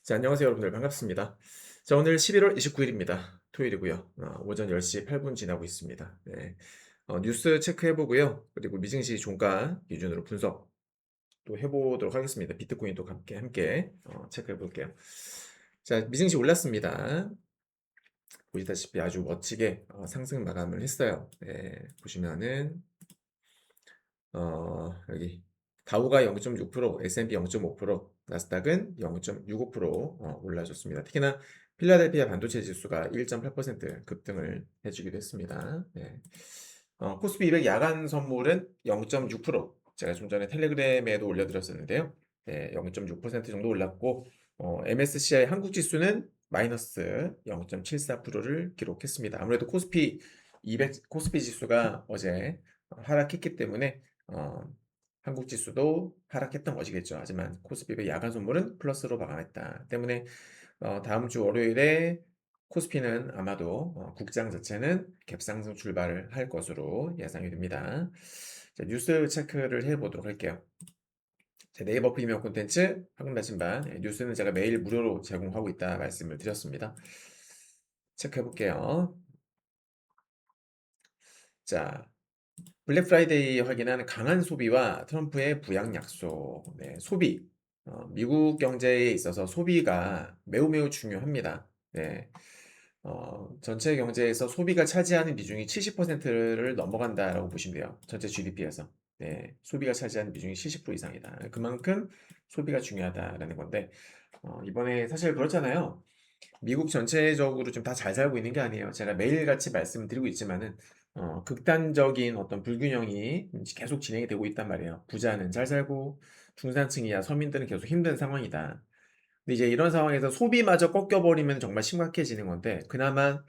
자, 안녕하세요, 여러분들. 반갑습니다. 자, 오늘 11월 29일입니다. 토요일이고요. 오전 10시 8분 지나고 있습니다. 네. 뉴스 체크해보고요. 그리고 미증시 종가 기준으로 분석 또 해보도록 하겠습니다. 비트코인도 함께 체크해볼게요. 자, 미증시 올랐습니다. 보시다시피 아주 멋지게 상승 마감을 했어요. 네, 보시면은 여기 다우가 0.6%, S&P 0.5%, 나스닥은 0.65% 올라줬습니다. 특히나 필라델피아 반도체 지수가 1.8% 급등을 해주기도 했습니다. 네. 코스피 200 야간 선물은 0.6%, 제가 좀 전에 텔레그램에도 올려드렸었는데요. 네, 0.6% 정도 올랐고, MSCI 한국 지수는 마이너스 0.74%를 기록했습니다. 아무래도 코스피 200, 코스피 지수가 어제 하락했기 때문에 어, 한국 지수도 하락했던 것이겠죠. 하지만 코스피의 야간 선물은 플러스로 마감했다. 때문에 다음 주 월요일에 코스피는 아마도 국장 자체는 갭상승 출발을 할 것으로 예상이 됩니다. 자, 뉴스 체크를 해보도록 할게요. 제 네이버 프리미엄 콘텐츠 황금 나침반 뉴스는 제가 매일 무료로 제공하고 있다 말씀을 드렸습니다. 체크해 볼게요. 자, 블랙 프라이데이 확인한 강한 소비와 트럼프의 부양 약속. 네, 소비. 미국 경제에 있어서 소비가 매우 중요합니다. 네, 전체 경제에서 소비가 차지하는 비중이 70%를 넘어간다라고 보시면 돼요. 전체 GDP에서. 네, 소비가 차지하는 비중이 70% 이상이다. 그만큼 소비가 중요하다라는 건데, 이번에 사실 그렇잖아요. 미국 전체적으로 좀 다 잘 살고 있는 게 아니에요. 제가 매일같이 말씀드리고 있지만은 극단적인 어떤 불균형이 계속 진행이 되고 있단 말이에요. 부자는 잘 살고 중산층이야 서민들은 계속 힘든 상황이다. 근데 이제 이런 상황에서 소비마저 꺾여버리면 정말 심각해지는 건데 그나마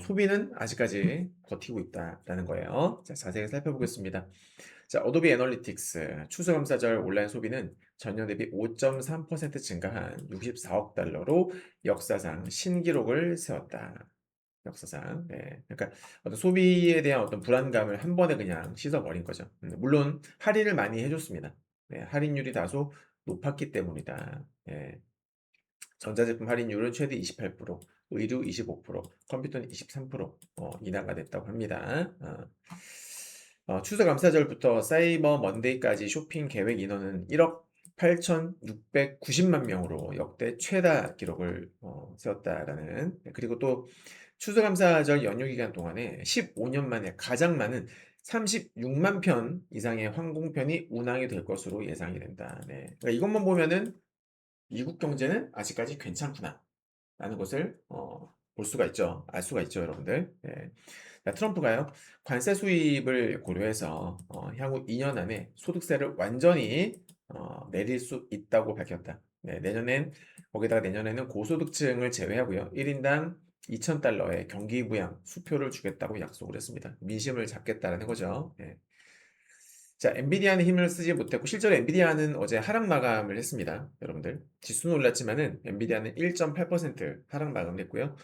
소비는 아직까지 버티고 있다라는 거예요. 자, 자세히 살펴보겠습니다. 자, 어도비 애널리틱스 추수감사절 온라인 소비는 전년 대비 5.3% 증가한 64억 달러로 역사상 신기록을 세웠다. 역사상. 네. 그러니까 어떤 소비에 대한 어떤 불안감을 한 번에 그냥 씻어버린 거죠. 물론 할인을 많이 해줬습니다. 네, 할인율이 다소 높았기 때문이다. 네. 전자제품 할인율은 최대 28%, 의류 25%, 컴퓨터는 23% 인하가 됐다고 합니다. 추수감사절부터 사이버 먼데이까지 쇼핑 계획 인원은 1억 8,690만 명으로 역대 최다 기록을 세웠다라는. 그리고 또 추수감사절 연휴 기간 동안에 15년 만에 가장 많은 36만 편 이상의 항공편이 운항이 될 것으로 예상이 된다. 네. 그러니까 이것만 보면은 미국 경제는 아직까지 괜찮구나 라는 것을 볼 수가 있죠. 알 수가 있죠, 여러분들. 네. 자, 트럼프가요, 관세 수입을 고려해서 향후 2년 안에 소득세를 완전히 내릴 수 있다고 밝혔다. 네, 거기다가 내년에는 고소득층을 제외하고요, 1인당 2,000달러의 경기부양 수표를 주겠다고 약속을 했습니다. 민심을 잡겠다라는 거죠. 네. 자, 엔비디아는 힘을 쓰지 못했고 실제로 엔비디아는 어제 하락 마감을 했습니다. 여러분들 지수는 올랐지만은 엔비디아는 1.8% 하락 마감을 했고요.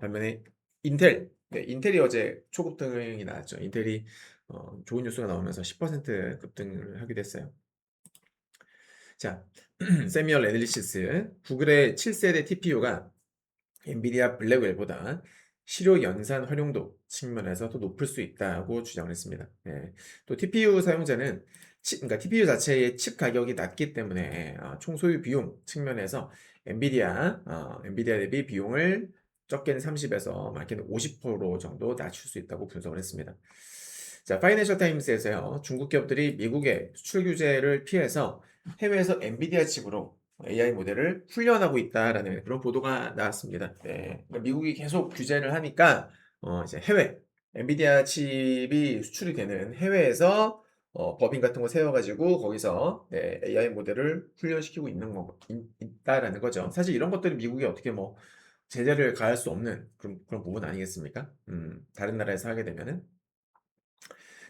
반면에 인텔이 어제 초급등이 나왔죠. 인텔이 좋은 뉴스가 나오면서 10% 급등을 하기도 했어요. 자, 세미얼 애널리시스 구글의 7세대 TPU가 엔비디아 블랙웰보다 실효 연산 활용도 측면에서 더 높을 수 있다고 주장을 했습니다. 네. 또 TPU 사용자는 그러니까 TPU 자체의 칩 가격이 낮기 때문에 총 소유 비용 측면에서 엔비디아 대비 비용을 적게는 30에서 많게는 50% 정도 낮출 수 있다고 분석을 했습니다. 자, 파이낸셜 타임스에서요, 중국 기업들이 미국의 수출 규제를 피해서 해외에서 엔비디아 칩으로 AI 모델을 훈련하고 있다라는 그런 보도가 나왔습니다. 네. 그러니까 미국이 계속 규제를 하니까 이제 엔비디아 칩이 수출이 되는 해외에서 법인 같은 거 세워가지고 거기서 네, AI 모델을 훈련시키고 있다라는 거죠. 사실 이런 것들이 미국이 어떻게 뭐 제재를 가할 수 없는 그런 부분 아니겠습니까? 다른 나라에서 하게 되면은.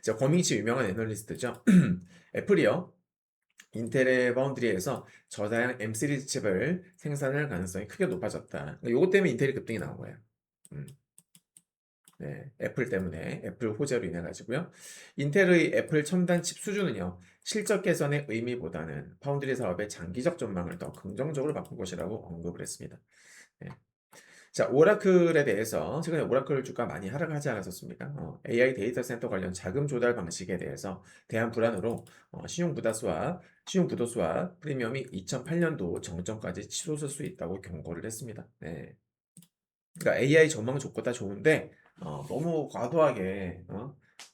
자, 거밍치 유명한 애널리스트죠. 애플이요, 인텔의 파운드리에서 저다양 M 시리즈 칩을 생산할 가능성이 크게 높아졌다. 이것 때문에 인텔이 급등이 나온 거예요. 음, 네, 애플 때문에 애플 호재로 인해 가지고요. 인텔의 애플 첨단 칩 수주는요. 실적 개선의 의미보다는 파운드리 사업의 장기적 전망을 더 긍정적으로 바꾼 것이라고 언급을 했습니다. 네. 자, 오라클에 대해서 최근에 오라클 주가 많이 하락하지 않았었습니까? AI 데이터 센터 관련 자금 조달 방식에 대해서 대한 불안으로 신용 부도수와 프리미엄이 2008년도 정점까지 치솟을 수 있다고 경고를 했습니다. 네. 그러니까 AI 전망 좋고 다 좋은데 너무 과도하게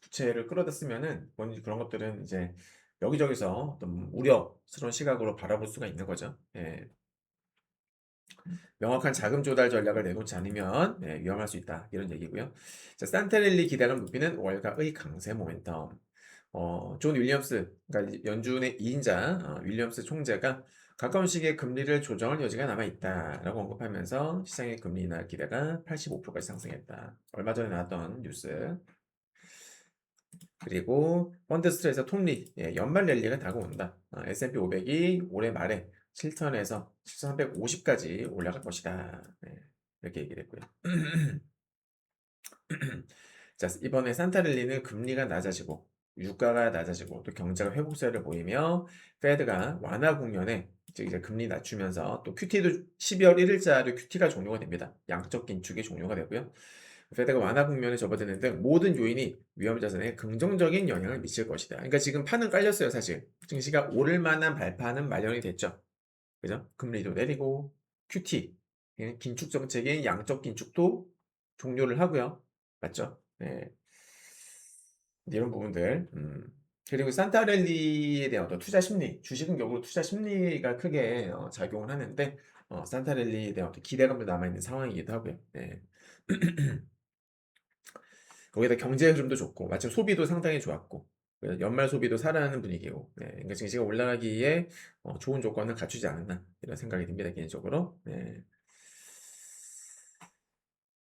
부채를 끌어다 쓰면은 그런 것들은 이제 여기저기서 어떤 우려스러운 시각으로 바라볼 수가 있는 거죠. 예. 명확한 자금 조달 전략을 내놓지 않으면 위험할 수 있다. 이런 얘기고요. 자, 산타랠리 기대감 높이는 월가의 강세 모멘텀. 존 윌리엄스, 그러니까 연준의 2인자 윌리엄스 총재가 가까운 시기에 금리를 조정할 여지가 남아있다라고 언급하면서 시장의 금리 인하 기대가 85%까지 상승했다. 얼마 전에 나왔던 뉴스. 그리고 펀드 스트레스 톱리, 연말 랠리가 다가온다. S&P 500이 올해 말에 7천에서 7,350까지 올라갈 것이다. 네, 이렇게 얘기를 했고요. 자, 이번에 산타랠리는 금리가 낮아지고 유가가 낮아지고 또 경제가 회복세를 보이며 페드가 완화 국면에 즉 이제 금리 낮추면서 또 QT도 12월 1일자로 QT가 종료가 됩니다. 양적 긴축이 종료가 되고요. 페드가 완화 국면에 접어드는 등 모든 요인이 위험 자산에 긍정적인 영향을 미칠 것이다. 그러니까 지금 판은 깔렸어요, 사실. 증시가 오를 만한 발판은 마련이 됐죠. 그죠? 금리도 내리고 QT 긴축 정책인 양적 긴축도 종료를 하고요. 맞죠? 네. 이런 부분들. 그리고 산타랠리에 대한 어떤 투자 심리, 주식은 결국 투자 심리가 크게 작용을 하는데 산타랠리에 대한 어떤 기대감도 남아있는 상황이기도 하고요. 네. 거기다 경제 흐름도 좋고 마침 소비도 상당히 좋았고 연말 소비도 살아나는 분위기고 그러니까 증시가 올라가기에 좋은 조건을 갖추지 않았나 이런 생각이 듭니다 개인적으로. 네.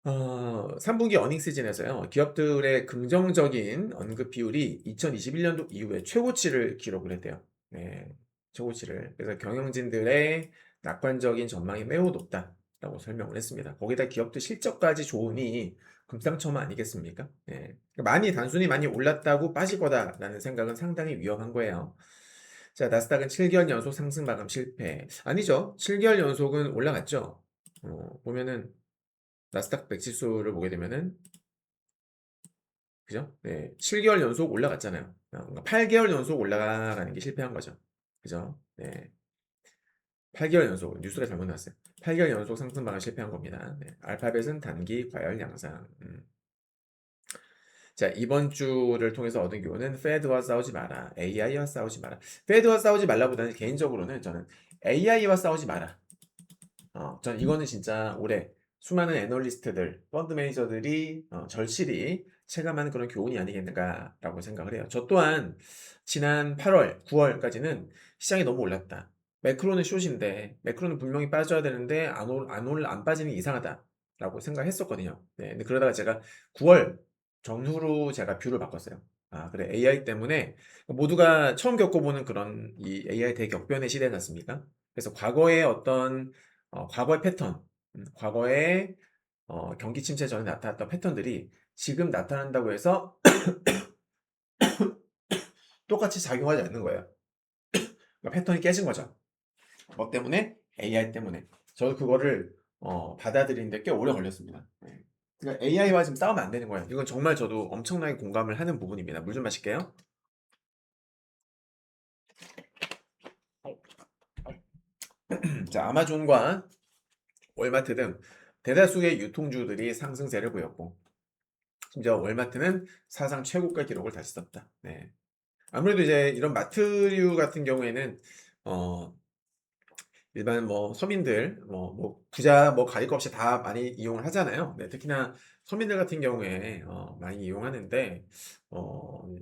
3분기 어닝 시즌에서요 기업들의 긍정적인 언급 비율이 2021년도 이후에 최고치를 기록을 했대요. 네, 최고치를. 그래서 경영진들의 낙관적인 전망이 매우 높다라고 설명을 했습니다. 거기다 기업들 실적까지 좋으니 금상첨화 아니겠습니까? 네. 단순히 많이 올랐다고 빠질 거다라는 생각은 상당히 위험한 거예요. 자, 나스닥은 7개월 연속 상승 마감 실패. 아니죠. 7개월 연속은 올라갔죠. 보면은 나스닥 100지수를 보게 되면은 그죠? 네, 7개월 연속 올라갔잖아요. 그러니까 8개월 연속 올라가는 게 실패한 거죠. 그죠? 네. 8개월 연속 뉴스가 잘못 나왔어요. 8개월 연속 상승 방안 실패한 겁니다. 네. 알파벳은 단기 과열 양상. 자, 이번 주를 통해서 얻은 교훈은 페드와 싸우지 마라. AI와 싸우지 마라. 페드와 싸우지 말라보다는 개인적으로는 저는 AI와 싸우지 마라. 전 이거는 진짜 올해 수많은 애널리스트들, 펀드 매니저들이 절실히 체감하는 그런 교훈이 아니겠는가라고 생각을 해요. 저 또한 지난 8월, 9월까지는 시장이 너무 올랐다. 매크로는 숏인데 매크로는 분명히 빠져야 되는데 안 빠지는 게 이상하다라고 생각했었거든요. 네, 근데 그러다가 제가 9월 전후로 제가 뷰를 바꿨어요. 아, 그래. AI 때문에 모두가 처음 겪어보는 그런 이 AI 대격변의 시대지 않습니까? 그래서 과거의 패턴, 과거에 경기 침체 전에 나타났던 패턴들이 지금 나타난다고 해서 똑같이 작용하지 않는 거예요. 그러니까 패턴이 깨진 거죠. 뭐 때문에? AI 때문에. 저도 그거를 받아들이는데 꽤 오래 걸렸습니다. 네. 그러니까 AI와 지금 싸우면 안 되는 거예요. 이건 정말 저도 엄청나게 공감을 하는 부분입니다. 물 좀 마실게요. 자, 아마존과 월마트 등 대다수의 유통주들이 상승세를 보였고, 심지어 월마트는 사상 최고가 기록을 다시 썼다. 네. 아무래도 이제 이런 마트류 같은 경우에는 어 일반 뭐 서민들 부자 가릴 것 없이 다 많이 이용을 하잖아요. 네, 특히나 서민들 같은 경우에 많이 이용하는데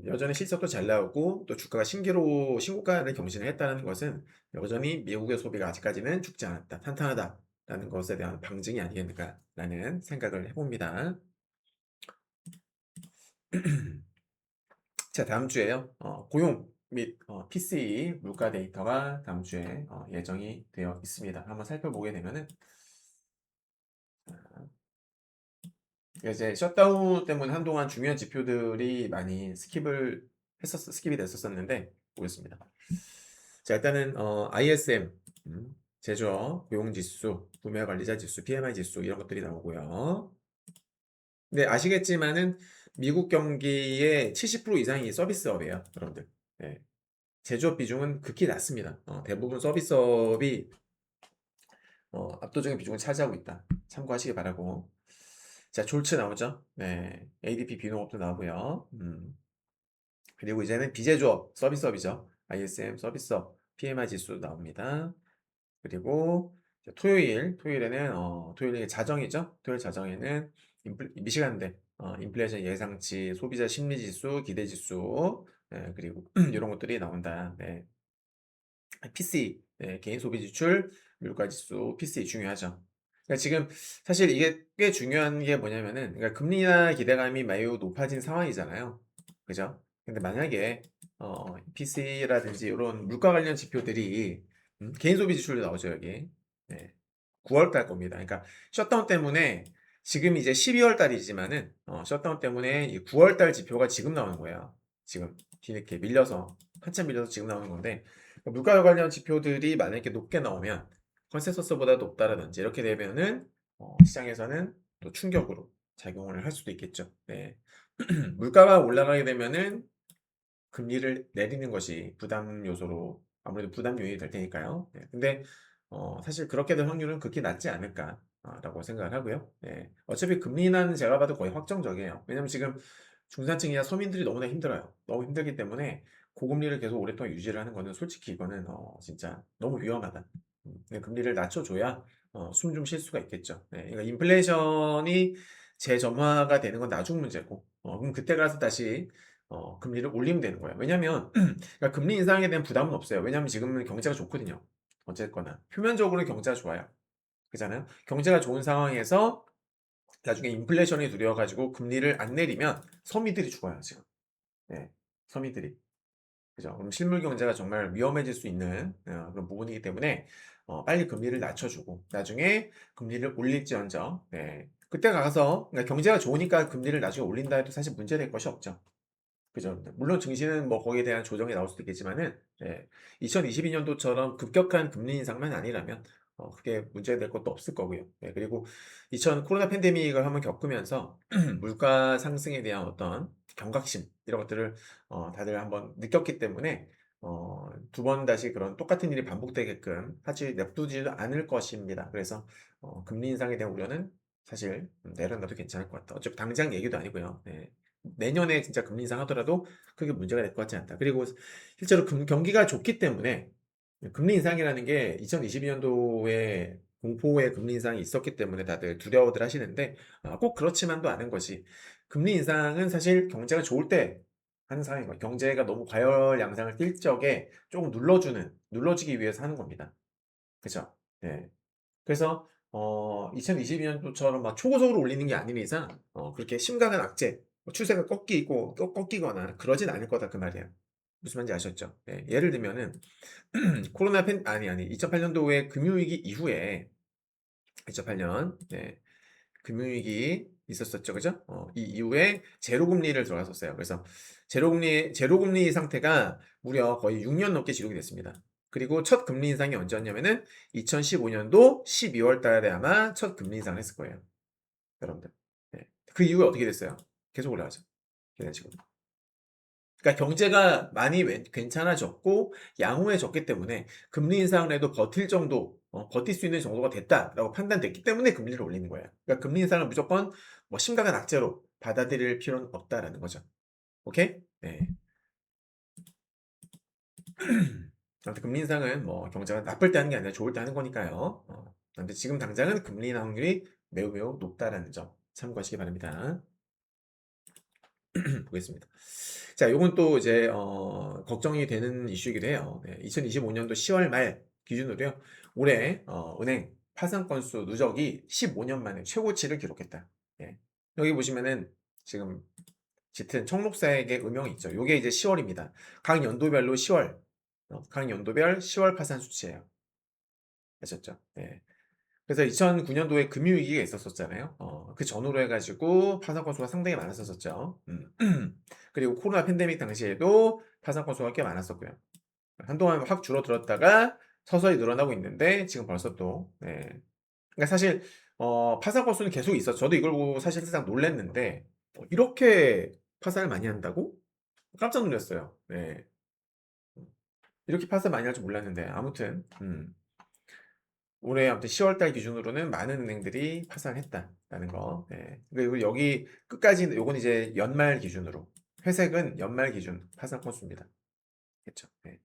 여전히 실적도 잘 나오고 또 주가가 신고가를 경신을 했다는 것은 여전히 미국의 소비가 아직까지는 죽지 않았다, 탄탄하다라는 것에 대한 방증이 아니겠는가라는 생각을 해봅니다. 자, 다음 주에요. 고용 및 PCE 물가 데이터가 다음 주에 예정이 되어 있습니다. 한번 살펴보게 되면은 이제 셧다운 때문에 한동안 중요한 지표들이 많이 스킵이 됐었었는데 보겠습니다. 자, 일단은 ISM 제조업, 고용지수, 구매관리자 지수, PMI 지수 이런 것들이 나오고요. 근데 아시겠지만은 미국 경기의 70% 이상이 서비스업이에요, 여러분들. 네. 제조업 비중은 극히 낮습니다. 대부분 서비스업이 압도적인 비중을 차지하고 있다. 참고하시기 바라고. 자, 졸츠 나오죠? 네. ADP 비농업도 나오고요. 그리고 이제는 비제조업, 서비스업이죠. ISM 서비스업, PMI 지수 나옵니다. 그리고 토요일에는 토요일 자정이죠. 토요일 자정에는 미시간대 인플레이션 예상치, 소비자 심리 지수, 기대 지수, 네, 그리고 이런 것들이 나온다. 네. PC, 네, 개인 소비 지출, 물가 지수, PC 중요하죠. 그러니까 지금 사실 이게 꽤 중요한 게 뭐냐면은, 그러니까 금리나 기대감이 매우 높아진 상황이잖아요. 그죠? 근데 만약에 PC라든지 이런 물가 관련 지표들이 개인 소비 지출도 나오죠 여기. 네. 9월 달 겁니다. 그러니까 셧다운 때문에 지금 이제 12월 달이지만은 셧다운 때문에 이 9월 달 지표가 지금 나오는 거예요. 지금 뒤늦게 밀려서 한참 밀려서 지금 나오는 건데 물가 관련 지표들이 만약에 높게 나오면 컨센서스보다 높다라든지 이렇게 되면은 시장에서는 또 충격으로 작용을 할 수도 있겠죠. 네. 물가가 올라가게 되면은 금리를 내리는 것이 부담 요소로 아무래도 부담 요인이 될 테니까요. 네. 근데 사실 그렇게 될 확률은 극히 낮지 않을까라고 생각을 하고요. 네. 어차피 금리 인하는 제가 봐도 거의 확정적이에요. 왜냐면 지금 중산층이나 서민들이 너무나 힘들어요. 너무 힘들기 때문에 고금리를 계속 오랫동안 유지를 하는 거는 솔직히 이거는 진짜 너무 위험하다. 근데 금리를 낮춰줘야 숨 좀 쉴 수가 있겠죠. 네. 그러니까 인플레이션이 재점화가 되는 건 나중 문제고, 그럼 그때 가서 다시 금리를 올리면 되는 거예요. 왜냐면 그러니까 금리 인상에 대한 부담은 없어요. 왜냐면 지금은 경제가 좋거든요. 어쨌거나 표면적으로 경제가 좋아요. 그잖아요. 경제가 좋은 상황에서 나중에 인플레이션이 두려워가지고 금리를 안 내리면 서민들이 죽어요 지금. 네, 서민들이. 그죠? 그럼 실물 경제가 정말 위험해질 수 있는 그런 부분이기 때문에 빨리 금리를 낮춰주고 나중에 금리를 올릴지언정. 네. 그때 가서 그러니까 경제가 좋으니까 금리를 나중에 올린다 해도 사실 문제될 것이 없죠. 그죠. 물론 증시는 뭐 거기에 대한 조정이 나올 수도 있겠지만은, 2022년도처럼 급격한 금리 인상만 아니라면, 크게 문제될 것도 없을 거고요. 네, 그리고 코로나 팬데믹을 한번 겪으면서 물가 상승에 대한 어떤 경각심, 이런 것들을, 다들 한번 느꼈기 때문에, 두 번 다시 그런 똑같은 일이 반복되게끔 하지 냅두지도 않을 것입니다. 그래서, 금리 인상에 대한 우려는 사실 내려놔도 괜찮을 것 같다. 어차피 당장 얘기도 아니고요. 네. 내년에 진짜 금리 인상하더라도 크게 문제가 될 것 같지 않다. 그리고 실제로 경기가 좋기 때문에 금리 인상이라는 게 2022년도에 공포의 금리 인상이 있었기 때문에 다들 두려워들 하시는데 꼭 그렇지만도 않은 것이 금리 인상은 사실 경제가 좋을 때 하는 상황인 거예요. 경제가 너무 과열 양상을 띌 적에 조금 눌러주기 위해서 하는 겁니다. 그죠? 네. 그래서 2022년도처럼 막 초고속으로 올리는 게 아닌 이상 그렇게 심각한 악재, 추세가 꺾이거나 그러진 않을 거다 그 말이에요. 무슨 말인지 아셨죠? 네, 예를 들면은 코로나 아니 2008년도에 금융위기 이후에 2008년 금융위기 있었었죠, 그죠? 이 이후에 제로금리를 들어갔었어요. 그래서 제로금리 상태가 무려 거의 6년 넘게 지속이 됐습니다. 그리고 첫 금리 인상이 언제였냐면은 2015년도 12월 달에 아마 첫 금리 인상을 했을 거예요. 여러분들. 네. 그 이후에 어떻게 됐어요? 계속 올라가죠. 이런 식으로. 그러니까 경제가 많이 괜찮아졌고 양호해졌기 때문에 금리 인상을 해도 버틸 수 있는 정도가 됐다라고 판단됐기 때문에 금리를 올리는 거예요. 그러니까 금리 인상을 무조건 뭐 심각한 악재로 받아들일 필요는 없다라는 거죠. 오케이? 네. 아무튼 금리 인상은 뭐 경제가 나쁠 때 하는 게 아니라 좋을 때 하는 거니까요. 근데 지금 당장은 금리 인하 확률이 매우 매우 높다라는 점 참고하시기 바랍니다. 보겠습니다. 자, 요건 또 이제 걱정이 되는 이슈이기도 해요. 2025년도 10월 말 기준으로요. 올해 은행 파산 건수 누적이 15년 만에 최고치를 기록했다. 예. 여기 보시면은 지금 짙은 청록색의 음영이 있죠. 요게 이제 10월입니다. 각 연도별로 10월, 각 연도별 10월 파산 수치예요. 아셨죠? 예. 그래서 2009년도에 금융위기가 있었었잖아요. 그 전후로 해가지고 파산 건수가 상당히 많았었죠. 그리고 코로나 팬데믹 당시에도 파산 건수가 꽤 많았었고요. 한동안 확 줄어들었다가 서서히 늘어나고 있는데 지금 벌써 또 네. 그러니까 사실 파산 건수는 계속 있었죠. 저도 이걸 보고 사실상 놀랐는데 이렇게 파산을 많이 한다고? 깜짝 놀랐어요. 네. 이렇게 파산 많이 할 줄 몰랐는데 아무튼 올해 아무튼 10월 달 기준으로는 많은 은행들이 파산했다라는 거. 네. 그리고 여기 끝까지 요건 이제 연말 기준으로 회색은 연말 기준 파산 건수입니다. 그렇죠. 네.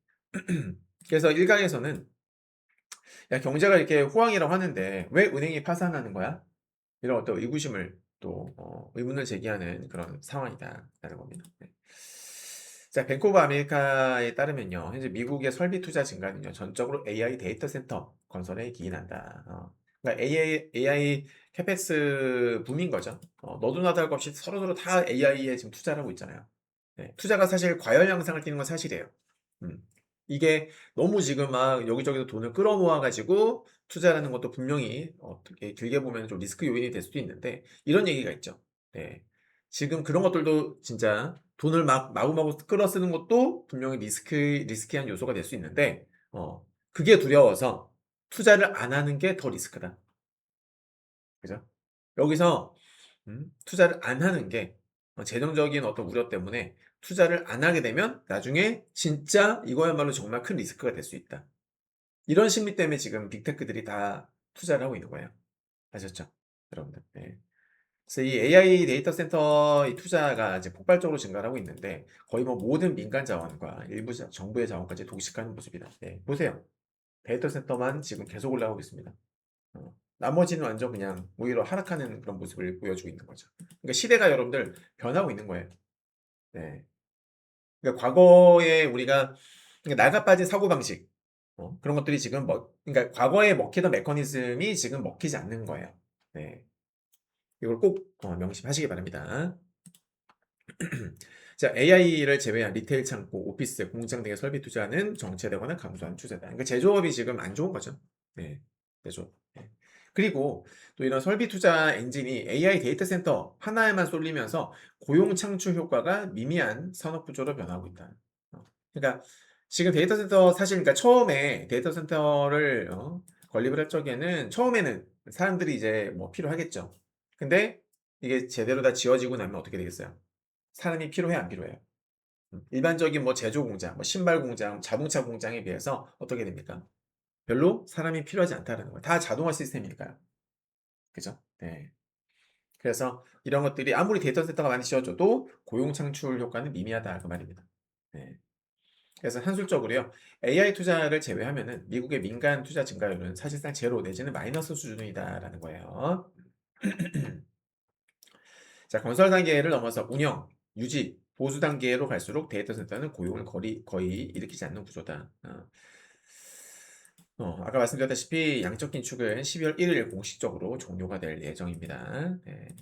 그래서 일각에서는 야, 경제가 이렇게 호황이라고 하는데 왜 은행이 파산하는 거야? 이런 어떤 의구심을 또 의문을 제기하는 그런 상황이다라는 겁니다. 네. 자, 뱅크 오브 아메리카에 따르면요, 현재 미국의 설비 투자 증가는요, 전적으로 AI 데이터 센터 건설에 기인한다. 그러니까 AI 캐펙스 붐인 거죠. 너도 나도 할 것 없이 서로서로 다 AI에 지금 투자를 하고 있잖아요. 네, 투자가 사실 과열 양상을 띠는 건 사실이에요. 음. 이게 너무 지금 막 여기저기서 돈을 끌어모아 가지고 투자라는 것도 분명히 어떻게 길게 보면 좀 리스크 요인이 될 수도 있는데 이런 얘기가 있죠. 네. 지금 그런 것들도 진짜 돈을 막 마구마구 끌어 쓰는 것도 분명히 리스키한 요소가 될 수 있는데 그게 두려워서 투자를 안 하는 게 더 리스크다. 그죠? 여기서 투자를 안 하는 게 재정적인 어떤 우려 때문에 투자를 안 하게 되면 나중에 진짜 이거야말로 정말 큰 리스크가 될 수 있다. 이런 심리 때문에 지금 빅테크들이 다 투자를 하고 있는 거예요. 아셨죠? 여러분들. 네. 그래서 이 AI 데이터 센터 이 투자가 이제 폭발적으로 증가를 하고 있는데 거의 뭐 모든 민간 자원과 일부 정부의 자원까지 독식하는 모습이다. 네. 보세요. 데이터 센터만 지금 계속 올라가고 있습니다. 나머지는 완전 그냥 오히려 하락하는 그런 모습을 보여주고 있는 거죠. 그러니까 시대가 여러분들 변하고 있는 거예요. 네. 그러니까 과거에 우리가 그러니까 나가 빠진 사고방식, 그런 것들이 지금 그러니까 과거에 먹히던 메커니즘이 지금 먹히지 않는 거예요. 네. 이걸 꼭 명심하시기 바랍니다. 자, AI를 제외한 리테일 창고, 오피스, 공장 등의 설비 투자는 정체되거나 감소한 추세다. 그러니까 제조업이 지금 안 좋은 거죠. 네, 제조업. 네. 그리고 또 이런 설비 투자 엔진이 AI 데이터 센터 하나에만 쏠리면서 고용 창출 효과가 미미한 산업 구조로 변하고 있다. 그러니까 지금 데이터 센터 사실 그러니까 처음에 데이터 센터를 건립을 할 적에는 처음에는 사람들이 이제 뭐 필요하겠죠. 근데 이게 제대로 다 지어지고 나면 어떻게 되겠어요? 사람이 필요해 안 필요해요? 일반적인 뭐 제조 공장, 뭐 신발 공장, 자동차 공장에 비해서 어떻게 됩니까? 별로 사람이 필요하지 않다는 거예요. 다 자동화 시스템이니까요. 그죠? 네. 그래서 이런 것들이 아무리 데이터 센터가 많이 지어져도 고용 창출 효과는 미미하다 그 말입니다. 네. 그래서 한술적으로요. AI 투자를 제외하면은 미국의 민간 투자 증가율은 사실상 제로 내지는 마이너스 수준이다라는 거예요. 자, 건설 단계를 넘어서 운영, 유지, 보수 단계로 갈수록 데이터 센터는 고용을 거의 일으키지 않는 구조다. 아까 말씀드렸다시피 양적 긴축은 12월 1일 공식적으로 종료가 될 예정입니다. 네.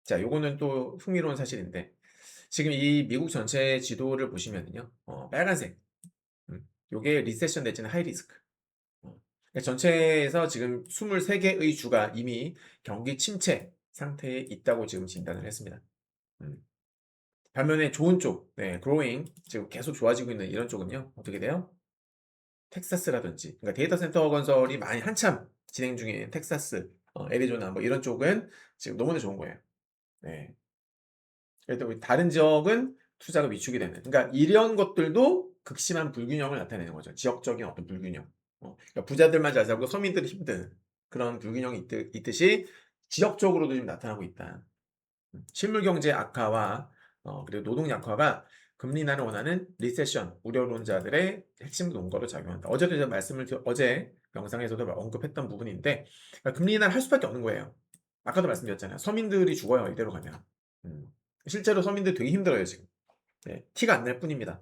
자, 요거는 또 흥미로운 사실인데 지금 이 미국 전체 지도를 보시면요, 빨간색, 요게 리세션 내지는 하이 리스크. 그러니까 전체에서 지금 23개의 주가 이미 경기 침체 상태에 있다고 지금 진단을 했습니다. 음. 반면에 좋은 쪽, 네, growing, 지금 계속 좋아지고 있는 이런 쪽은요, 어떻게 돼요? 텍사스라든지, 그러니까 데이터 센터 건설이 많이 한참 진행 중인 텍사스, 애리조나 뭐 이런 쪽은 지금 너무나 좋은 거예요. 네. 그래도 다른 지역은 투자가 위축이 되는. 그러니까 이런 것들도 극심한 불균형을 나타내는 거죠. 지역적인 어떤 불균형. 그러니까 부자들만 잘 살고 서민들이 힘든 그런 불균형이 있듯이 지역적으로도 지금 나타나고 있다. 실물 경제 악화와 그리고 노동 약화가 금리 인하를 원하는 리세션 우려론자들의 핵심 논거로 작용한다. 어제도 제가 어제 영상에서도 언급했던 부분인데 그러니까 금리 인하를 할 수밖에 없는 거예요. 아까도 말씀드렸잖아요. 서민들이 죽어요. 이대로 가면. 음. 실제로 서민들 되게 힘들어요 지금. 네, 티가 안 날 뿐입니다.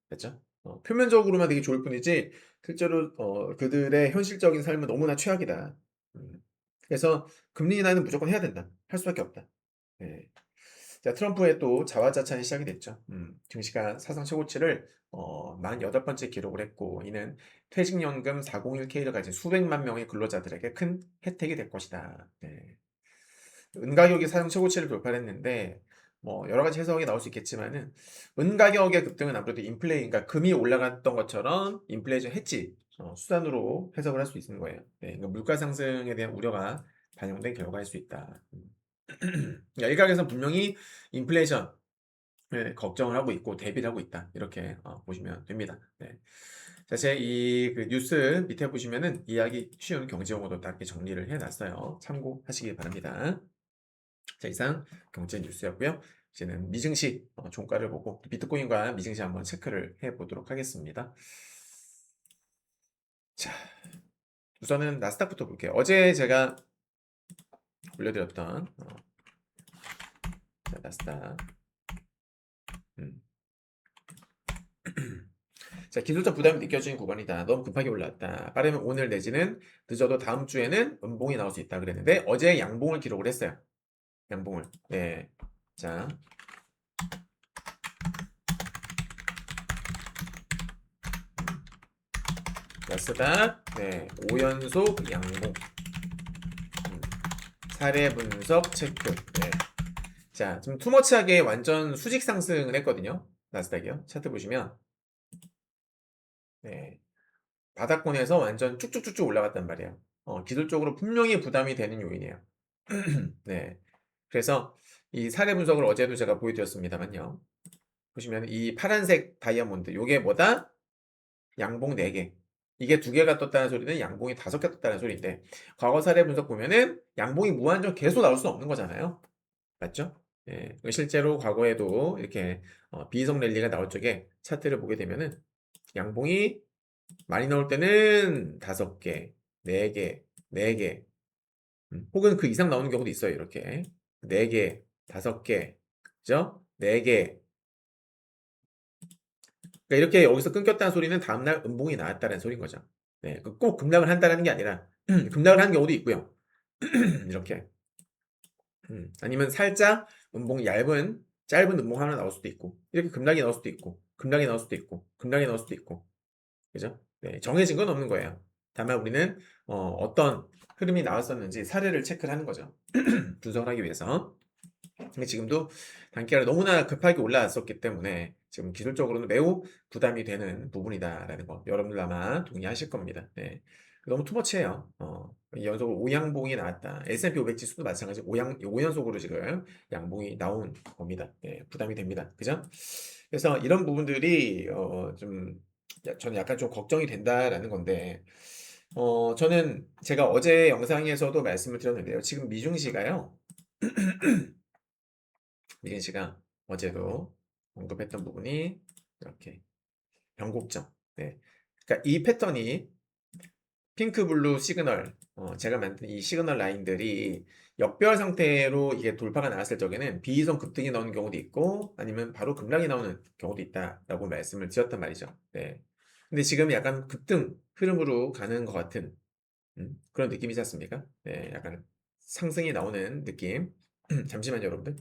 됐죠? 표면적으로만 되게 좋을 뿐이지 실제로 그들의 현실적인 삶은 너무나 최악이다. 그래서 금리 인하는 무조건 해야 된다. 할 수밖에 없다. 네. 자, 트럼프의 또 자화자찬이 시작이 됐죠. 증시가 사상 최고치를 48번째 기록을 했고, 이는 퇴직연금 401K를 가진 수백만 명의 근로자들에게 큰 혜택이 될 것이다. 네. 은 가격이 사상 최고치를 돌파했는데 뭐 여러 가지 해석이 나올 수 있겠지만은 은 가격의 급등은 아무래도 그러니까 금이 올라갔던 것처럼 인플레이션 해지 수단으로 해석을 할 수 있는 거예요. 네, 그러니까 물가 상승에 대한 우려가 반영된 결과일 수 있다. 그러니까 일각에서는 분명히 인플레이션 걱정을 하고 있고 대비를 하고 있다. 이렇게 보시면 됩니다. 네. 자, 제 이 그 뉴스 밑에 보시면은 이해하기 쉬운 경제 용어도 딱 이렇게 정리를 해놨어요. 참고하시기 바랍니다. 자, 이상 경제 뉴스였고요. 이제는 미증시 종가를 보고 비트코인과 미증시 한번 체크를 해보도록 하겠습니다. 자, 우선은 나스닥부터 볼게요. 어제 제가 올려드렸던 자, 나스닥. 자, 기술적 부담이 느껴지는 구간이다. 너무 급하게 올랐다. 빠르면 오늘 내지는 늦어도 다음 주에는 음봉이 나올 수 있다 그랬는데 어제 양봉을 기록을 했어요. 양봉을. 네. 자, 나스닥. 네. 5연속 양봉. 사례 분석 체크. 네. 자, 좀 투머치하게 완전 수직 상승을 했거든요. 나스닥이요. 차트 보시면. 네. 바닥권에서 완전 쭉쭉쭉쭉 올라갔단 말이에요. 기술적으로 분명히 부담이 되는 요인이에요. 네. 그래서 이 사례 분석을 어제도 제가 보여드렸습니다만요. 보시면 이 파란색 다이아몬드, 요게 뭐다? 양봉 4개. 이게 2개가 떴다는 소리는 양봉이 5개 떴다는 소리인데, 과거 사례 분석 보면은 양봉이 무한정 계속 나올 수는 없는 거잖아요. 맞죠? 예. 실제로 과거에도 이렇게 비이성 랠리가 나올 적에 차트를 보게 되면은 양봉이 많이 나올 때는 5개, 4개, 4개, 혹은 그 이상 나오는 경우도 있어요. 이렇게 4개, 5개, 그죠? 4개. 그러니까 이렇게 여기서 끊겼다는 소리는 다음날 음봉이 나왔다는 소리인 거죠. 네, 꼭 급락을 한다는 게 아니라 급락을 하는 경우도 있고요. 이렇게 아니면 살짝 음봉이 얇은 짧은 음봉 하나 나올 수도 있고 이렇게 급락이 나올 수도 있고 급락이 나올 수도 있고 급락이 나올 수도 있고 그죠? 네, 정해진 건 없는 거예요. 다만 우리는 어떤 흐름이 나왔었는지 사례를 체크를 하는 거죠. 분석을 하기 위해서. 근데 지금도 단기가 너무나 급하게 올라왔었기 때문에 지금 기술적으로는 매우 부담이 되는 부분이다라는 거 여러분들 아마 동의하실 겁니다. 네. 너무 투머치해요. 연속으로 5양봉이 나왔다. S&P 500 지수도 마찬가지 5연속으로 지금 양봉이 나온 겁니다. 네, 부담이 됩니다. 그죠? 그래서 이런 부분들이 저는 약간 좀 걱정이 된다라는 건데 저는 제가 어제 영상에서도 말씀을 드렸는데요. 지금 미중시가요. 미린 씨가 어제도 언급했던 부분이 이렇게 변곡점. 네. 그러니까 이 패턴이 핑크 블루 시그널, 제가 만든 이 시그널 라인들이 역별 상태로 이게 돌파가 나왔을 적에는 비이성 급등이 나오는 경우도 있고 아니면 바로 급락이 나오는 경우도 있다라고 말씀을 드렸단 말이죠. 네. 근데 지금 약간 급등 흐름으로 가는 것 같은 그런 느낌이지 않습니까? 네, 약간 상승이 나오는 느낌. 잠시만요, 여러분들.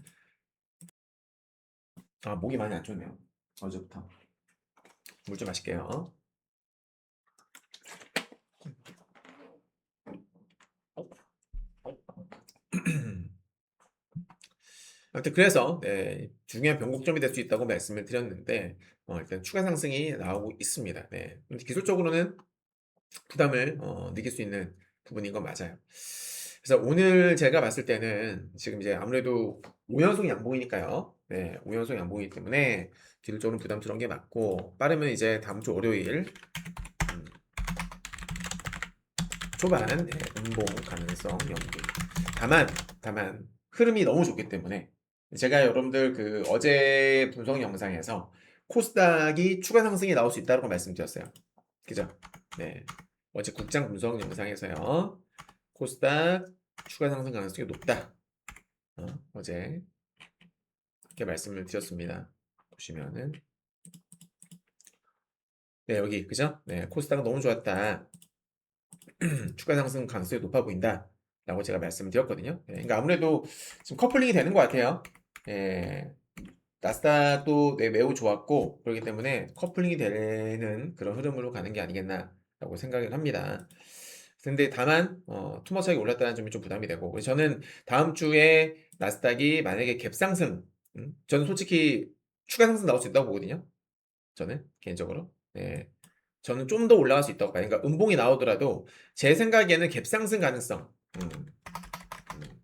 아, 목이 많이 안 좋네요. 어제부터. 물 좀 마실게요. 아무튼 그래서 중요한 변곡점이 될 수 있다고 말씀을 드렸는데 일단 추가 상승이 나오고 있습니다. 네. 근데 기술적으로는 부담을 느낄 수 있는 부분인 건 맞아요. 그래서 오늘 제가 봤을 때는 지금 이제 아무래도 5연속 양봉이니까요. 네, 5연속 양봉이기 때문에 기술적으로 부담스러운 게 맞고 빠르면 이제 다음 주 월요일 초반 음봉 가능성 연기. 다만 흐름이 너무 좋기 때문에 제가 여러분들 그 어제 분석 영상에서 코스닥이 추가 상승이 나올 수 있다고 말씀드렸어요. 그죠? 네. 어제 국장 분석 영상에서요. 코스닥 추가 상승 가능성이 높다. 어제 이렇게 말씀을 드렸습니다. 보시면은 네, 여기 그죠? 네, 코스닥은 너무 좋았다. 추가 상승 가능성이 높아 보인다. 라고 제가 말씀을 드렸거든요. 네, 그러니까 아무래도 지금 커플링이 되는 것 같아요. 예, 나스닥도 네, 매우 좋았고 그렇기 때문에 커플링이 되는 그런 흐름으로 가는 게 아니겠나라고 생각을 합니다. 근데 다만 투머치하게 올랐다는 점이 좀 부담이 되고 그래서 저는 다음 주에 나스닥이 만약에 갭상승 저는 솔직히 추가 상승 나올 수 있다고 보거든요. 저는 개인적으로. 예. 저는 좀 더 올라갈 수 있다고 봐요. 그러니까 음봉이 나오더라도 제 생각에는 갭상승 가능성. 음, 음.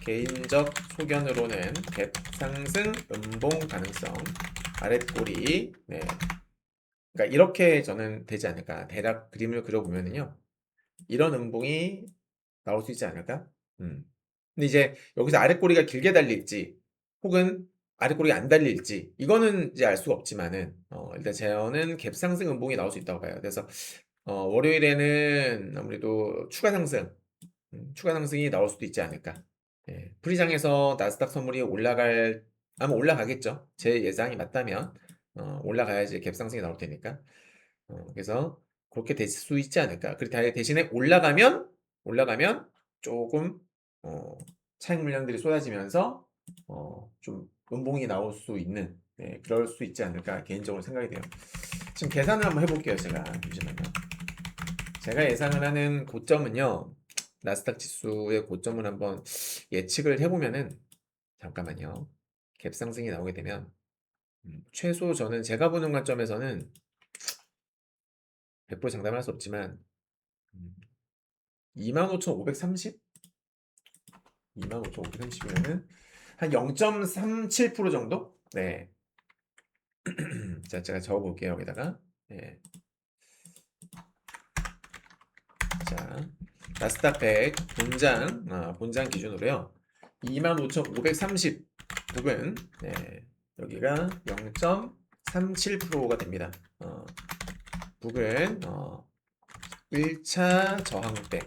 개인적 소견으로는 갭상승 음봉 가능성. 아랫꼬리. 네. 그러니까 이렇게 저는 되지 않을까. 대략 그림을 그려보면은요. 이런 음봉이 나올 수 있지 않을까? 음. 근데 이제 여기서 아랫꼬리가 길게 달릴지 혹은 아랫꼬리가 안 달릴지 이거는 이제 알 수가 없지만은 일단 저는 갭상승 음봉이 나올 수 있다고 봐요. 그래서 월요일에는 아무래도 추가 상승이 나올 수도 있지 않을까. 예, 프리장에서 나스닥 선물이 아마 올라가겠죠. 제 예상이 맞다면 올라가야지 갭상승이 나올 테니까. 그래서 그렇게 될 수 있지 않을까. 그리고 대신에 올라가면 조금 차익 물량들이 쏟아지면서 좀 음봉이 나올 수 있는 그럴 수 있지 않을까 개인적으로 생각이 돼요. 지금 계산을 한번 해볼게요. 제가 잠시만요. 제가 예상을 하는 고점은요. 나스닥 지수의 고점을 한번 예측을 해보면은 잠깐만요. 갭 상승이 나오게 되면 최소 저는 제가 보는 관점에서는 100% 장담할 수 없지만 25,530? 25,530이면은 한 0.37% 정도? 네. 자, 제가 적어볼게요. 여기다가. 네. 자, 나스닥 100 본장 기준으로요. 25,530 부근, 네. 여기가 0.37%가 됩니다. 부근, 1차 저항대.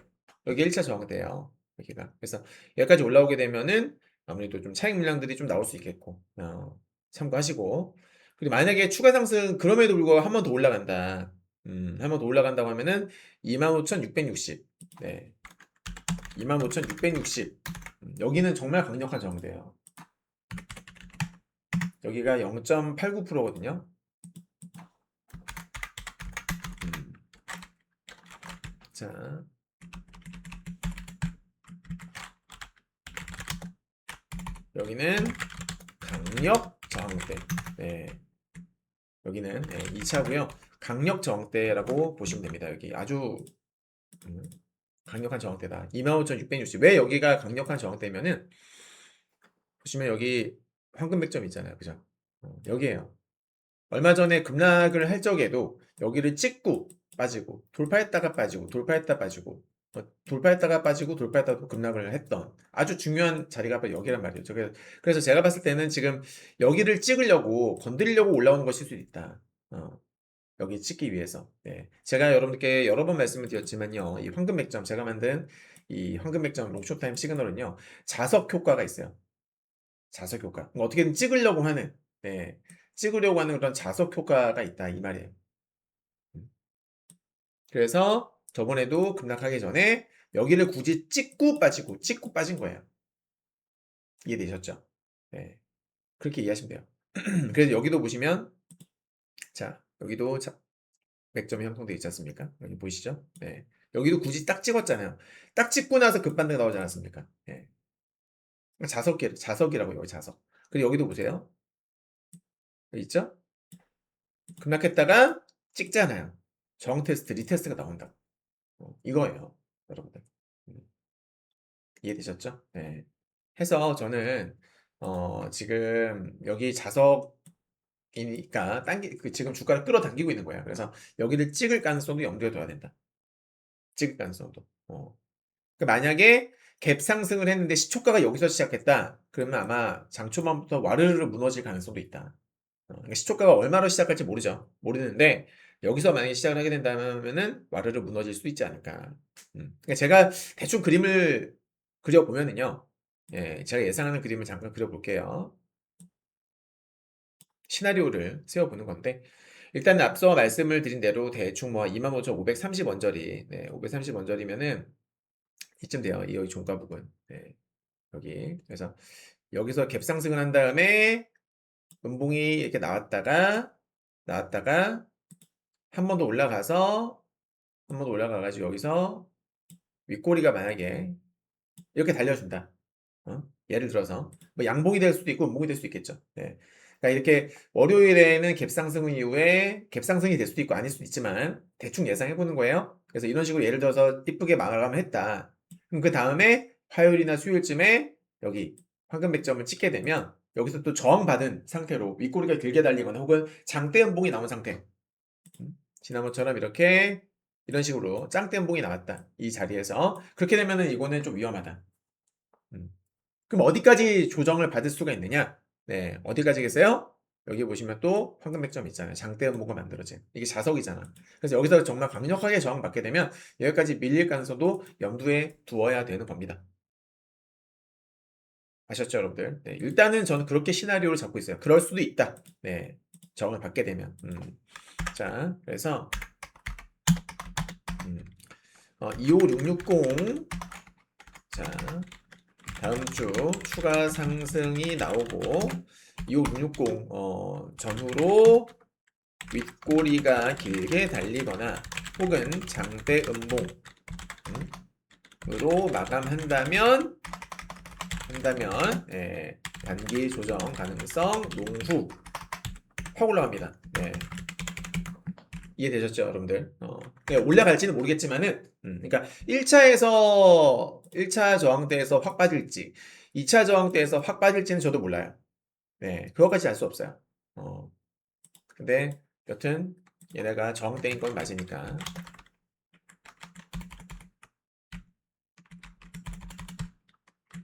여기 1차 저항대예요. 여기가. 그래서 여기까지 올라오게 되면은 아무래도 좀 차익 물량들이 좀 나올 수 있겠고, 참고하시고. 그리고 만약에 추가 상승, 그럼에도 불구하고 한 번 더 올라간다. 한 번 더 올라간다고 하면은 25,660. 네. 25,660. 여기는 정말 강력한 저항대예요. 여기가 0.89%거든요. 자, 여기는 강력 저항대. 네. 여기는 2차고요. 강력 저항대라고 보시면 됩니다. 여기 아주 음, 강력한 저항대다. 25,660. 왜 여기가 강력한 저항대면은 보시면 여기 황금 백점 있잖아요. 그죠? 여기에요. 얼마 전에 급락을 할 적에도 여기를 찍고 빠지고 돌파했다가 빠지고 돌파했다 빠지고 돌파했다가 빠지고 돌파했다가 또 급락을 했던 아주 중요한 자리가 바로 여기란 말이에요. 그래서 제가 봤을 때는 지금 여기를 찍으려고 건드리려고 올라오는 것일 수도 있다. 여기 찍기 위해서. 네. 제가 여러분들께 여러 번 말씀을 드렸지만요. 이 황금 맥점 제가 만든 이 황금 맥점 롱숏 타임 시그널은요. 자석 효과가 있어요. 자석 효과. 어떻게든 찍으려고 하는 네. 찍으려고 하는 그런 자석 효과가 있다 이 말이에요. 음. 그래서 저번에도 급락하기 전에 여기를 굳이 찍고 빠진 거예요. 이해되셨죠? 네. 그렇게 이해하시면 돼요. 그래서 여기도 보시면 자, 여기도 맥점이 형성되어 있지 않습니까? 여기 보이시죠? 네. 여기도 굳이 딱 찍었잖아요. 딱 찍고 나서 급반등 나오지 않았습니까? 네. 자석이라고 여기 자석. 그리고 여기도 보세요. 여기 있죠? 급락했다가 찍잖아요. 저항 테스트, 리테스트가 나온다. 이거예요. 여러분들. 음, 이해되셨죠? 네. 해서 저는 지금 여기 자석이니까 지금 주가를 끌어당기고 있는 거예요. 그래서 여기를 찍을 가능성도 염두에 둬야 된다. 찍을 가능성도. 그러니까 만약에 갭 상승을 했는데 시초가가 여기서 시작했다. 그러면 아마 장 초반부터 와르르 무너질 가능성도 있다. 그러니까 시초가가 얼마로 시작할지 모르는데 여기서 만약에 시작을 하게 된다면은 와르르 무너질 수도 있지 않을까. 그러니까 제가 대충 그림을 그려보면은요. 예, 제가 예상하는 그림을 잠깐 그려볼게요. 시나리오를 세워보는 건데 일단 앞서 말씀을 드린 대로 대충 뭐 25,530 원저리, 530 원저리면은 이쯤 돼요. 이 여기 종가 부분. 네, 여기. 그래서 여기서 갭 상승을 한 다음에 음봉이 이렇게 나왔다가 한 번 더 올라가서 한 번 더 올라가가지고 여기서 윗꼬리가 만약에 이렇게 달려준다. 예를 들어서 뭐 양봉이 될 수도 있고 음봉이 될 수도 있겠죠. 네. 그러니까 이렇게 월요일에는 갭상승 이후에 갭상승이 될 수도 있고 아닐 수도 있지만 대충 예상해 보는 거예요. 그래서 이런 식으로 예를 들어서 이쁘게 마감을 했다. 그럼 그 다음에 화요일이나 수요일쯤에 여기 황금 백점을 찍게 되면 여기서 또 저항받은 상태로 윗꼬리가 길게 달리거나 혹은 장대 음봉이 나온 상태. 지난번처럼 이렇게 이런 식으로 짱대 음봉이 나왔다. 이 자리에서 그렇게 되면은 이거는 좀 위험하다. 음. 그럼 어디까지 조정을 받을 수가 있느냐? 네, 어디까지겠어요? 여기 보시면 또 황금 백점 있잖아요. 장대 음봉가 만들어진. 이게 자석이잖아. 그래서 여기서 정말 강력하게 저항받게 되면 여기까지 밀릴 가능성도 염두에 두어야 되는 겁니다. 아셨죠, 여러분들? 네, 일단은 저는 그렇게 시나리오를 잡고 있어요. 그럴 수도 있다. 네, 저항을 받게 되면. 자, 그래서 25660 자, 다음 주 추가 상승이 나오고 25660 전후로 윗꼬리가 길게 달리거나 혹은 장대 음봉으로 마감한다면 단기 조정 가능성 농후 확 올라갑니다. 네. 이해되셨죠, 여러분들? 올라갈지는 모르겠지만은, 그러니까 1차 저항대에서 확 빠질지, 2차 저항대에서 확 빠질지는 저도 몰라요. 네, 그것까지 알 수 없어요. 근데 여튼 얘네가 저항대인 건 맞으니까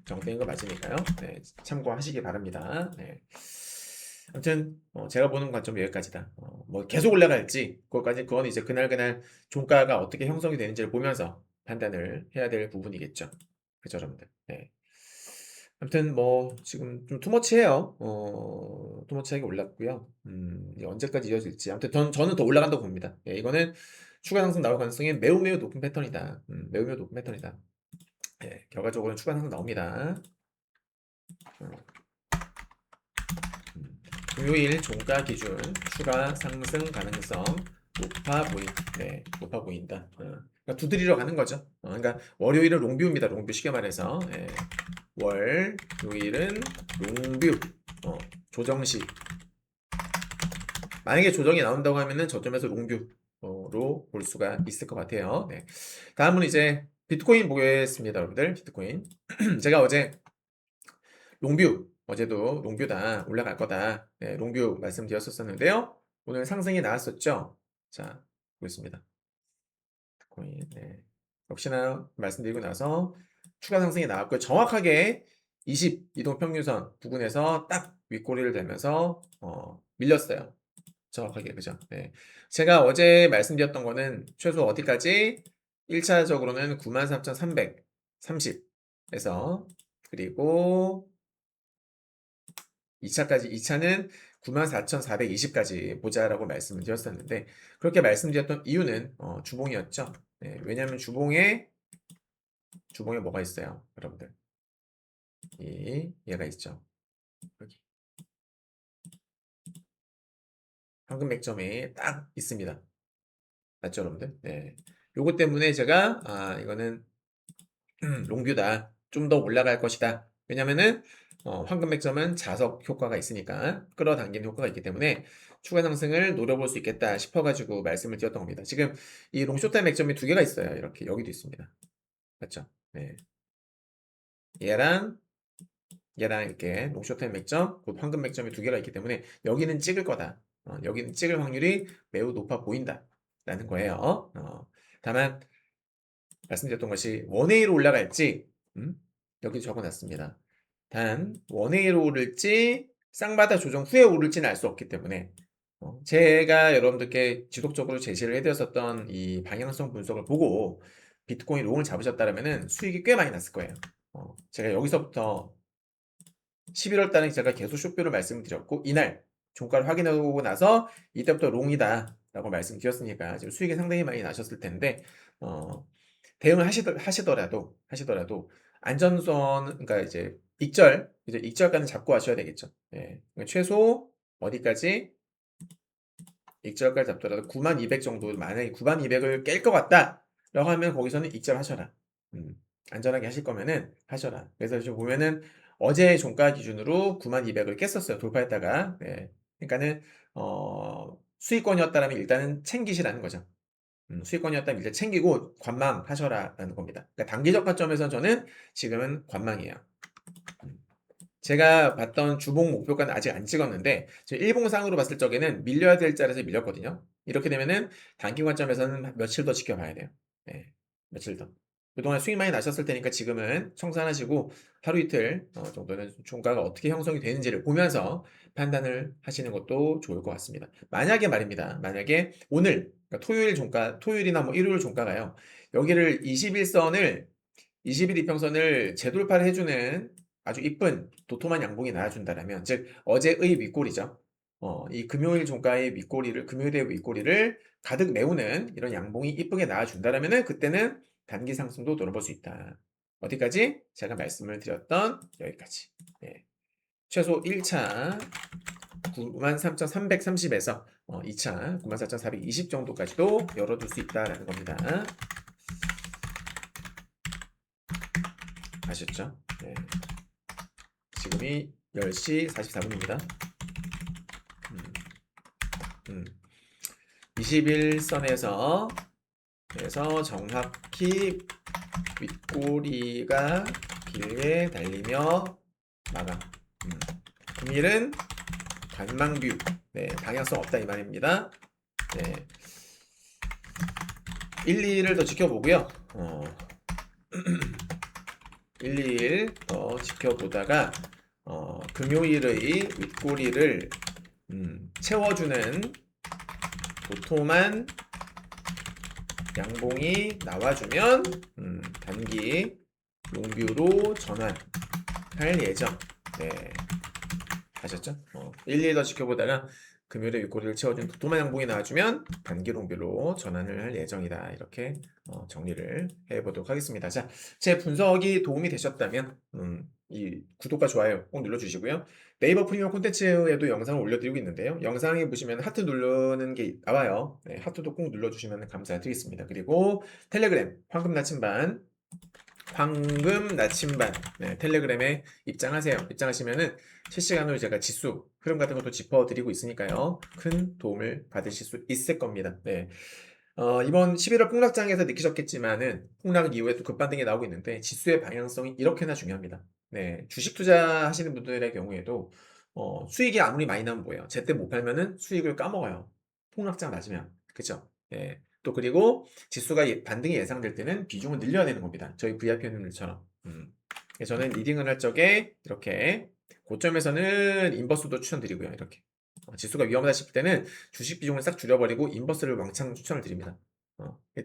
정대인 거 맞으니까요. 네, 참고하시기 바랍니다. 네. 아무튼 제가 보는 관점은 여기까지다. 뭐 계속 올라갈지 그건 이제 그날 종가가 어떻게 형성이 되는지를 보면서 판단을 해야 될 부분이겠죠. 그죠, 여러분들. 네. 아무튼 뭐 지금 좀 투머치해요. 투머치하게 올랐고요. 이게 언제까지 이어질지. 아무튼 저는 더 올라간다고 봅니다. 예, 이거는 추가 상승 나올 가능성이 매우 높은 패턴이다. 매우 높은 패턴이다. 예, 결과적으로는 추가 상승 나옵니다. 음, 금요일 종가 기준 추가 상승 가능성 높아 보인다. 그러니까 두드리러 가는 거죠. 그러니까 월요일은 롱뷰입니다. 롱뷰 쉽게 말해서 요일은 롱뷰 조정시 만약에 조정이 나온다고 하면은 저점에서 롱뷰로 볼 수가 있을 것 같아요. 네. 다음은 이제 비트코인 보겠습니다, 여러분들. 비트코인 제가 어제 롱뷰 어제도 롱뷰다 올라갈 거다 롱뷰 말씀드렸었는데요. 오늘 상승이 나왔었죠. 자 보겠습니다. 비트코인 역시나 말씀드리고 나서 추가 상승이 나왔고요. 정확하게 20 이동평균선 부근에서 딱 윗꼬리를 대면서 밀렸어요. 정확하게 그죠. 네. 제가 어제 말씀드렸던 거는 최소 어디까지 1차적으로는 93,330에서 그리고 2차는 94,420까지 보자라고 말씀을 드렸었는데 그렇게 말씀드렸던 이유는 주봉이었죠. 네, 왜냐하면 주봉에 뭐가 있어요, 여러분들? 얘가 있죠. 여기 황금 맥점이 딱 있습니다. 맞죠, 여러분들? 네. 요거 때문에 제가 이거는 롱뷰다. 좀 더 올라갈 것이다. 왜냐면은 황금 맥점은 자석 효과가 있으니까 끌어당기는 효과가 있기 때문에 추가 상승을 노려볼 수 있겠다 싶어가지고 말씀을 드렸던 겁니다. 지금 이 롱쇼타임 맥점이 두 개가 있어요. 이렇게 여기도 있습니다. 맞죠? 네. 얘랑 이렇게 롱쇼타임 맥점, 곧 황금 맥점이 두 개가 있기 때문에 여기는 찍을 거다. 여기는 찍을 확률이 매우 높아 보인다. 라는 거예요. 다만 말씀드렸던 것이 원웨이로 올라갈지 여기 적어놨습니다. 단 원웨이로 오를지 쌍바다 조정 후에 오를지는 알 수 없기 때문에 제가 여러분들께 지속적으로 제시를 해드렸었던 이 방향성 분석을 보고 비트코인 롱을 잡으셨다면 수익이 꽤 많이 났을 거예요. 제가 여기서부터 11월 달에 제가 계속 쇼표를 말씀드렸고 이날 종가를 확인하고 나서 이때부터 롱이다 라고 말씀드렸으니까 지금 수익이 상당히 많이 나셨을 텐데 대응을 하시더라도 안전선 그러니까 이제 익절, 이제 익절가는 잡고 하셔야 되겠죠. 예. 그러니까 최소 어디까지? 익절까지 잡더라도 9200 정도, 만약에 9200을 깰 것 같다 라고 하면 거기서는 익절하셔라. 음, 안전하게 하실 거면은 하셔라. 그래서 지금 보면은 어제 종가 기준으로 9200을 깼었어요. 돌파했다가. 네. 그러니까는 수익권이었다라면 일단은 챙기시라는 거죠. 수익권이었다면 일단 챙기고 관망하셔라라는 겁니다. 그러니까 단기적 관점에서 저는 지금은 관망이에요. 제가 봤던 주봉 목표가는 아직 안 찍었는데 지금 일봉상으로 봤을 적에는 밀려야 될 자리에서 밀렸거든요. 이렇게 되면은 단기 관점에서는 며칠 더 지켜봐야 돼요. 네, 며칠 더. 그동안 수익 많이 나셨을 테니까 지금은 청산하시고 하루 이틀 정도는 종가가 어떻게 형성이 되는지를 보면서 판단을 하시는 것도 좋을 것 같습니다. 만약에 말입니다. 만약에 오늘 그러니까 토요일 종가, 토요일이나 뭐 일요일 종가가요. 여기를 21선을 20일 이평선을 재돌파를 해주는 아주 이쁜 도톰한 양봉이 나와준다라면, 즉 어제의 윗꼬리죠. 이 금요일 종가의 윗꼬리를, 금요일의 윗꼬리를 가득 메우는 이런 양봉이 이쁘게 나와준다라면은 그때는 단기 상승도 노려볼 수 있다. 어디까지? 제가 말씀을 드렸던 여기까지. 예. 최소 1차 93,330에서 2차 94,420 정도까지도 열어둘 수 있다라는 겁니다. 아셨죠? 네. 지금이 10시 44분입니다. 21선에서 그래서 정확히 윗꼬리가 길게 달리며 마감. 금일은 관망뷰. 네, 방향성 없다 이 말입니다. 네. 1, 2일을 더 지켜보고요. 1, 2일 더 지켜보다가 금요일의 윗꼬리를 채워주는 도톰한 양봉이 나와주면 단기 롱뷰로 전환할 예정. 네, 아셨죠? 1, 2일 더 지켜보다가 금요일에 윗꼬리를 채워준 도톰한 양봉이 나와주면 단기 롱뷰로 전환을 할 예정이다. 이렇게 정리를 해보도록 하겠습니다. 자, 제 분석이 도움이 되셨다면 이 구독과 좋아요 꼭 눌러주시고요. 네이버 프리미엄 콘텐츠에도 영상을 올려드리고 있는데요. 영상에 보시면 하트 누르는 게 나와요. 네, 하트도 꼭 눌러주시면 감사드리겠습니다. 그리고 텔레그램 황금 나침반 네, 텔레그램에 입장하세요. 입장하시면은 실시간으로 제가 지수 흐름 같은 것도 짚어드리고 있으니까요. 큰 도움을 받으실 수 있을 겁니다. 네. 이번 11월 폭락장에서 느끼셨겠지만은 폭락 이후에 또 급반등이 나오고 있는데 지수의 방향성이 이렇게나 중요합니다. 네, 주식 투자하시는 분들의 경우에도 수익이 아무리 많이 나면 뭐예요? 제때 못 팔면은 수익을 까먹어요. 폭락장 맞으면 그죠? 예. 또 그리고 지수가 반등이 예상될 때는 비중을 늘려야 되는 겁니다. 저희 VIP님들처럼. 저는 리딩을 할 적에 이렇게 고점에서는 인버스도 추천드리고요. 이렇게 지수가 위험하다 싶을 때는 주식 비중을 싹 줄여버리고 인버스를 왕창 추천을 드립니다.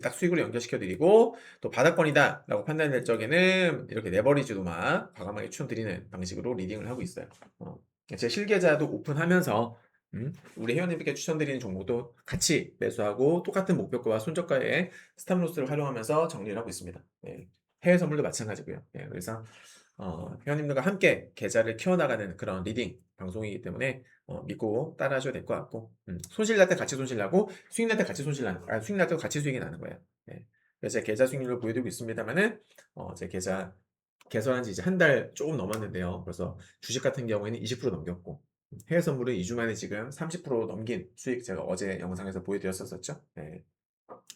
딱 수익으로 연결시켜 드리고 또 바닥권이다 라고 판단될 적에는 이렇게 레버리지도 막 과감하게 추천드리는 방식으로 리딩을 하고 있어요. 제 실계좌도 오픈하면서 우리 회원님들께 추천드리는 종목도 같이 매수하고 똑같은 목표가와 손절가의 스탑로스를 활용하면서 정리를 하고 있습니다. 네. 해외 선물도 마찬가지고요. 네. 그래서 회원님들과 함께 계좌를 키워나가는 그런 리딩 방송이기 때문에 믿고 따라하셔야 될 것 같고 손실 날 때 같이 손실 나고 수익 날 때 같이 손실 나는 수익 날 때도 같이 수익이 나는 거예요. 네. 그래서 제 계좌 수익률을 보여드리고 있습니다만은 제 계좌 개설한 지 이제 한 달 조금 넘었는데요. 그래서 주식 같은 경우에는 20% 넘겼고 해외 선물은 2주 만에 지금 30% 넘긴 수익 제가 어제 영상에서 보여드렸었죠. 네.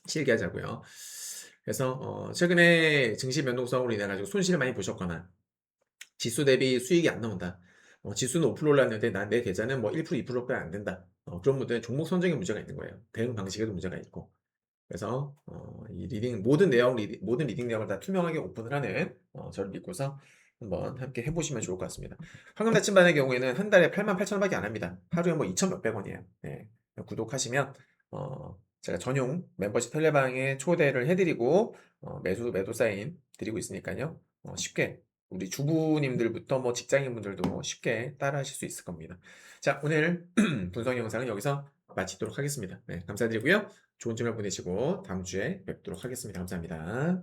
실계좌고요. 그래서 최근에 증시 변동성으로 인해 가지고 손실을 많이 보셨거나 지수 대비 수익이 안 나온다. 지수는 5% 올랐는데 난 내 계좌는 뭐 1%, 2%밖에 안 된다. 그런 분들은 종목 선정에 문제가 있는 거예요. 대응 방식에도 문제가 있고. 그래서 이 리딩 모든 리딩 내용을 다 투명하게 오픈을 하는 저를 믿고서 한번 함께 해보시면 좋을 것 같습니다. 황금 나침반의 경우에는 한 달에 88,000원밖에 안 합니다. 하루에 뭐 2,000 몇백 원이에요. 네. 구독하시면 제가 전용 멤버십 텔레방에 초대를 해드리고 매도 사인 드리고 있으니까요. 쉽게 우리 주부님들부터 뭐 직장인분들도 쉽게 따라하실 수 있을 겁니다. 자, 오늘 분석 영상은 여기서 마치도록 하겠습니다. 네, 감사드리고요. 좋은 주말 보내시고 다음 주에 뵙도록 하겠습니다. 감사합니다.